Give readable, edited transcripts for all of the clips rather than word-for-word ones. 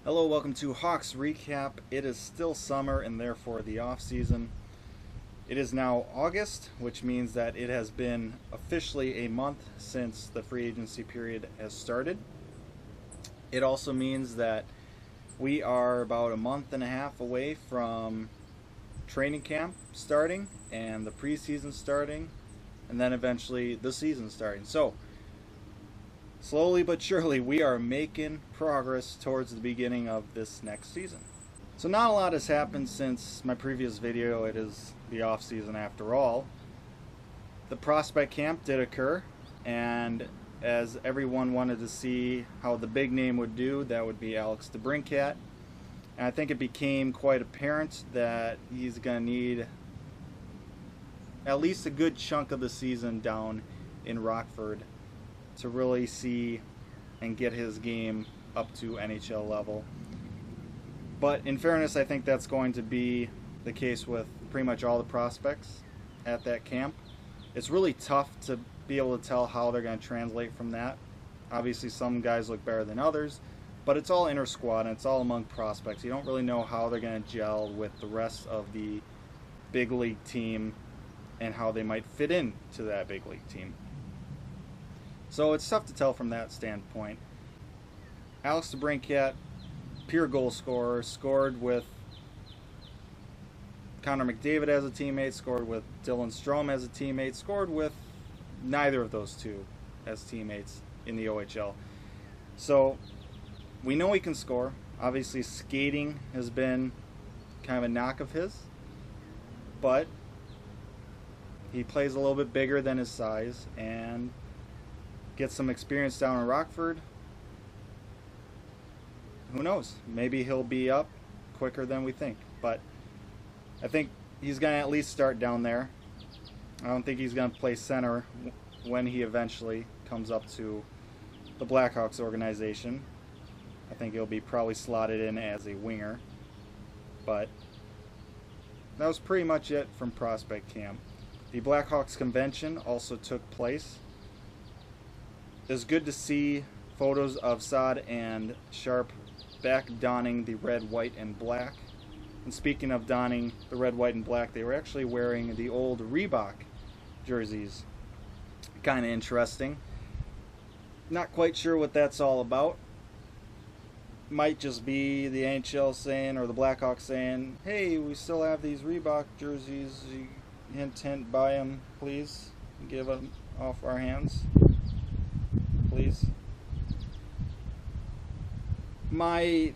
Hello, welcome to Hawks Recap. It is still summer and therefore the off season. It is now August, which means that it has been officially a month since the free agency period has started. It also means that we are about a month and a half away from training camp starting and the preseason starting, and then eventually the season starting. So, slowly but surely, we are making progress towards the beginning of this next season. So not a lot has happened since my previous video. It is the off season after all. The prospect camp did occur, and as everyone wanted to see how the big name would do, that would be Alex DeBrincat. And I think it became quite apparent that he's going to need at least a good chunk of the season down in Rockford to really see and get his game up to NHL level. But in fairness, I think that's going to be the case with pretty much all the prospects at that camp. It's really tough to be able to tell how they're going to translate from that. Obviously, some guys look better than others, but it's all inter-squad and it's all among prospects. You don't really know how they're going to gel with the rest of the big league team and how they might fit in to that big league team. So it's tough to tell from that standpoint. Alex DeBrincat, pure goal scorer, scored with Connor McDavid as a teammate, scored with Dylan Strome as a teammate, scored with neither of those two as teammates in the OHL. So we know he can score. Obviously skating has been kind of a knock of his, but he plays a little bit bigger than his size and get some experience down in Rockford. Who knows? Maybe he'll be up quicker than we think. But I think he's going to at least start down there. I don't think he's going to play center when he eventually comes up to the Blackhawks organization. I think he'll be probably slotted in as a winger. But that was pretty much it from prospect camp. The Blackhawks Convention also took place. It's good to see photos of Saad and Sharp back donning the red, white, and black. And speaking of donning the red, white, and black, they were actually wearing the old Reebok jerseys. Kind of interesting. Not quite sure what that's all about. Might just be the NHL saying, or the Blackhawks saying, hey, we still have these Reebok jerseys. Hint, hint, buy them, please. Give them off our hands. Please. My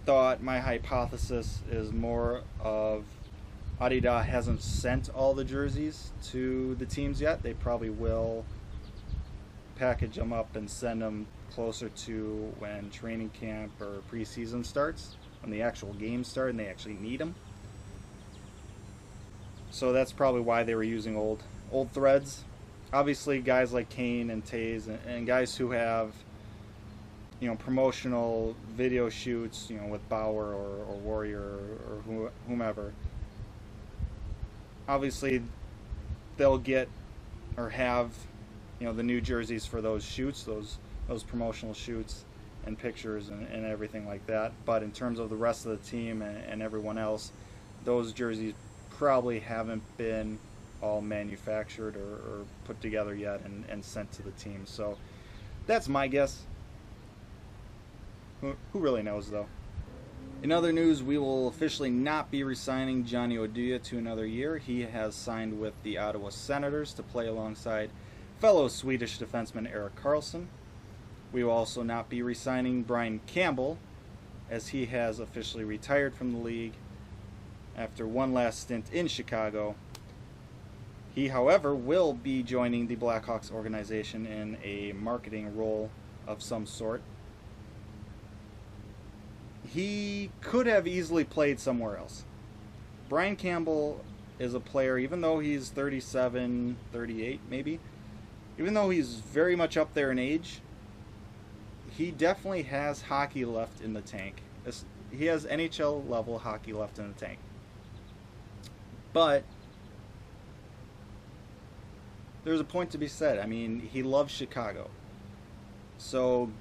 thought, my hypothesis is more of Adidas hasn't sent all the jerseys to the teams yet. They probably will package them up and send them closer to when training camp or preseason starts, when the actual games start and they actually need them. So that's probably why they were using old threads. Obviously, guys like Kane and Taze and guys who have, promotional video shoots, with Bauer or Warrior or whomever. Obviously, they'll get or have, the new jerseys for those shoots, those promotional shoots and pictures and everything like that. But in terms of the rest of the team and everyone else, those jerseys probably haven't been all manufactured or put together yet and sent to the team. So that's my guess. Who really knows, though? In other news, we will officially not be re-signing Johnny Oduya to another year. He has signed with the Ottawa Senators to play alongside fellow Swedish defenseman Erik Karlsson. We will also not be re-signing Bryan Campbell, as he has officially retired from the league after one last stint in Chicago. He, however, will be joining the Blackhawks organization in a marketing role of some sort. He could have easily played somewhere else. Bryan Campbell is a player, even though he's 37, 38 maybe, even though he's very much up there in age, he definitely has hockey left in the tank. He has NHL level hockey left in the tank. But there's a point to be said. I mean, he loves Chicago. So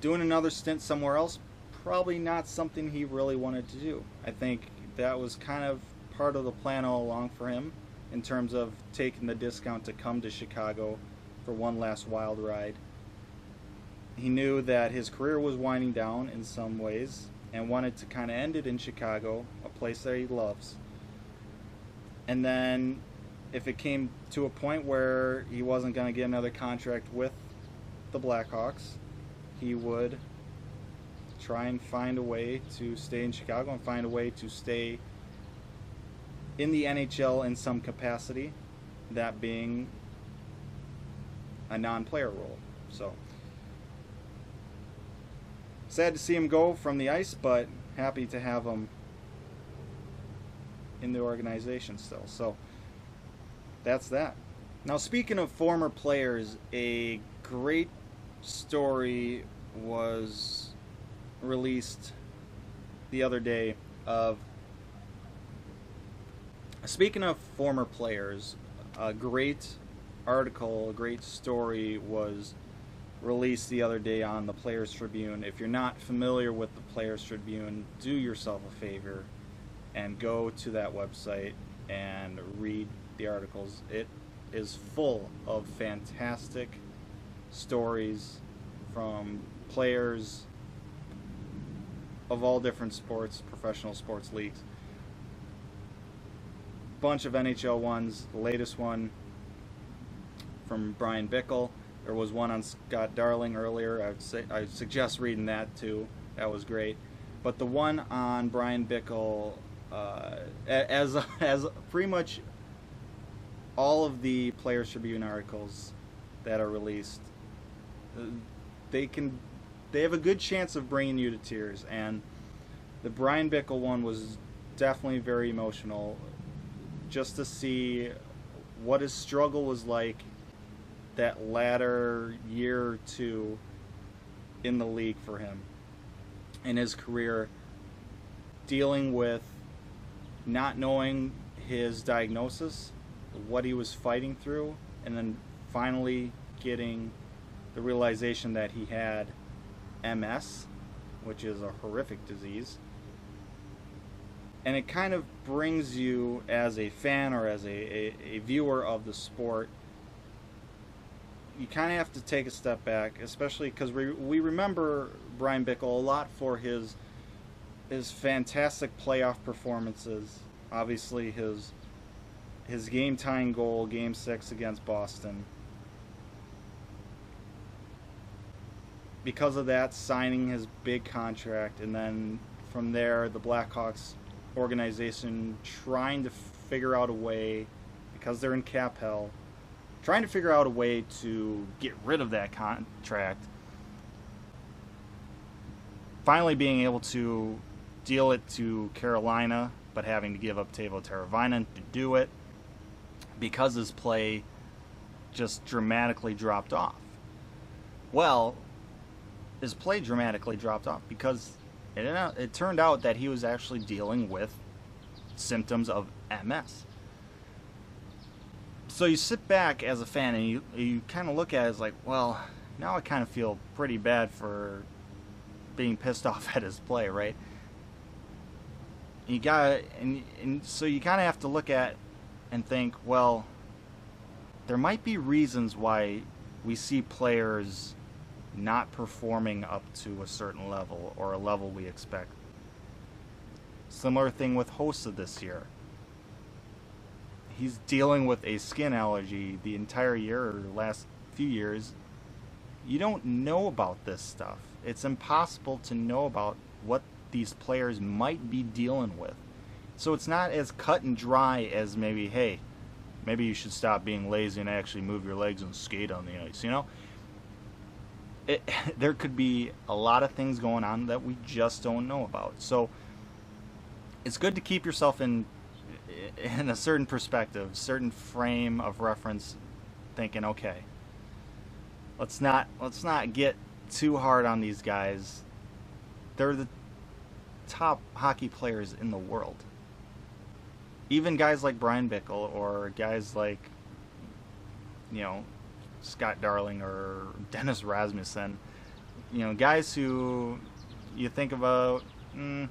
doing another stint somewhere else probably not something he really wanted to do. I think that was kind of part of the plan all along for him, in terms of taking the discount to come to Chicago for one last wild ride. He knew that his career was winding down in some ways and wanted to kind of end it in Chicago, a place that he loves. And then if it came to a point where he wasn't going to get another contract with the Blackhawks, he would try and find a way to stay in Chicago and find a way to stay in the NHL in some capacity, that being a non-player role. So sad to see him go from the ice, but happy to have him in the organization still. So that's that. Now, speaking of former players, a great story was released the other day of, speaking of former players, a great article, a great story was released the other day on the Players Tribune. If you're not familiar with the Players Tribune, do yourself a favor and go to that website and read the articles. It is full of fantastic stories from players of all different sports, professional sports leagues. Bunch of NHL ones. The latest one from Bryan Bickell. There was one on Scott Darling earlier. I'd suggest reading that too. That was great. But the one on Bryan Bickell, as pretty much all of the Players Tribune articles that are released, they have a good chance of bringing you to tears. And the Bryan Bickell one was definitely very emotional, just to see what his struggle was like that latter year or two in the league for him in his career, dealing with not knowing his diagnosis, what he was fighting through, and then finally getting the realization that he had MS, which is a horrific disease. And it kind of brings you, as a fan or as a viewer of the sport, you kind of have to take a step back, especially because we remember Bryan Bickell a lot for his fantastic playoff performances. Obviously his game-tying goal, Game 6 against Boston. Because of that, signing his big contract, and then from there, the Blackhawks organization trying to figure out a way, because they're in cap hell, trying to figure out a way to get rid of that contract. Finally being able to deal it to Carolina, but having to give up Teuvo Teravainen to do it because his play just dramatically dropped off. Well, his play dramatically dropped off because it turned out that he was actually dealing with symptoms of MS. So you sit back as a fan and you kind of look at it as like, well, now I kind of feel pretty bad for being pissed off at his play, right? And so you kind of have to look at and think, well, there might be reasons why we see players not performing up to a certain level or a level we expect. Similar thing with Hossa this year. He's dealing with a skin allergy the entire year or the last few years. You don't know about this stuff. It's impossible to know about what these players might be dealing with. So it's not as cut and dry as maybe, hey, maybe you should stop being lazy and actually move your legs and skate on the ice, you know? There could be a lot of things going on that we just don't know about. So it's good to keep yourself in a certain perspective, certain frame of reference, thinking, okay, let's not get too hard on these guys. They're the top hockey players in the world. Even guys like Bryan Bickell or guys like, Scott Darling or Dennis Rasmussen, guys who you think about, you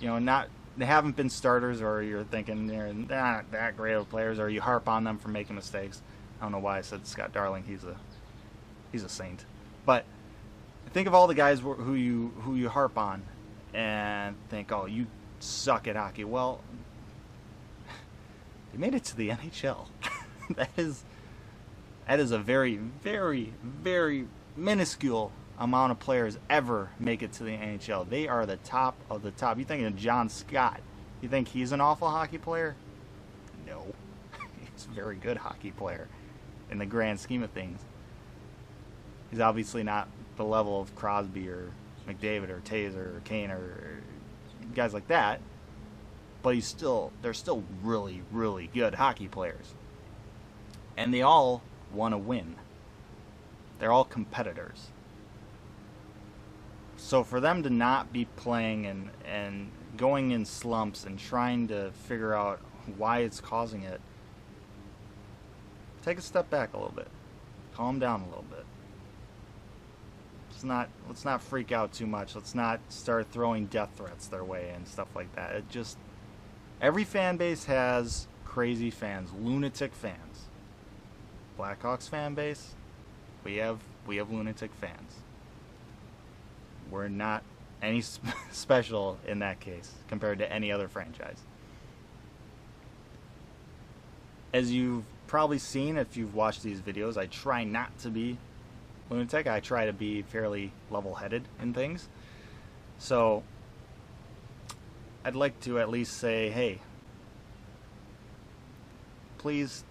know, they haven't been starters, or you're thinking they're not that great of players, or you harp on them for making mistakes. I don't know why I said Scott Darling. He's a saint. But think of all the guys who you harp on and think, oh, you suck at hockey. Well, they made it to the NHL. That is a very, very, very minuscule amount of players ever make it to the NHL. They are the top of the top. You think of John Scott. You think he's an awful hockey player? No. He's a very good hockey player in the grand scheme of things. He's obviously not the level of Crosby or McDavid or Taser or Kane or guys like that, but they're still really, really good hockey players. And they all want to win. They're all competitors. So for them to not be playing and going in slumps and trying to figure out why it's causing it, take a step back a little bit. Calm down a little bit. Let's not freak out too much. Let's not start throwing death threats their way and stuff like that. Every fan base has crazy fans, lunatic fans. Blackhawks fan base, we have lunatic fans. We're not any special in that case compared to any other franchise. As you've probably seen if you've watched these videos, I try not to be lunatic. I try to be fairly level-headed in things. So I'd like to at least say, hey, please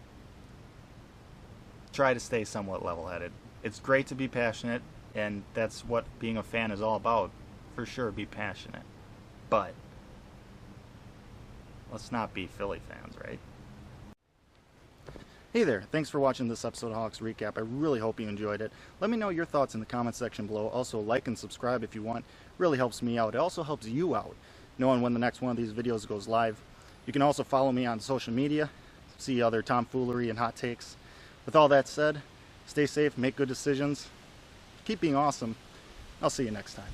try to stay somewhat level-headed. It's great to be passionate, and that's what being a fan is all about. For sure, be passionate. But let's not be Philly fans, right? Hey there, thanks for watching this episode of Hawks Recap. I really hope you enjoyed it. Let me know your thoughts in the comment section below. Also, like and subscribe if you want. Really helps me out. It also helps you out, knowing when the next one of these videos goes live. You can also follow me on social media, see other tomfoolery and hot takes. With all that said, stay safe, make good decisions, keep being awesome. I'll see you next time.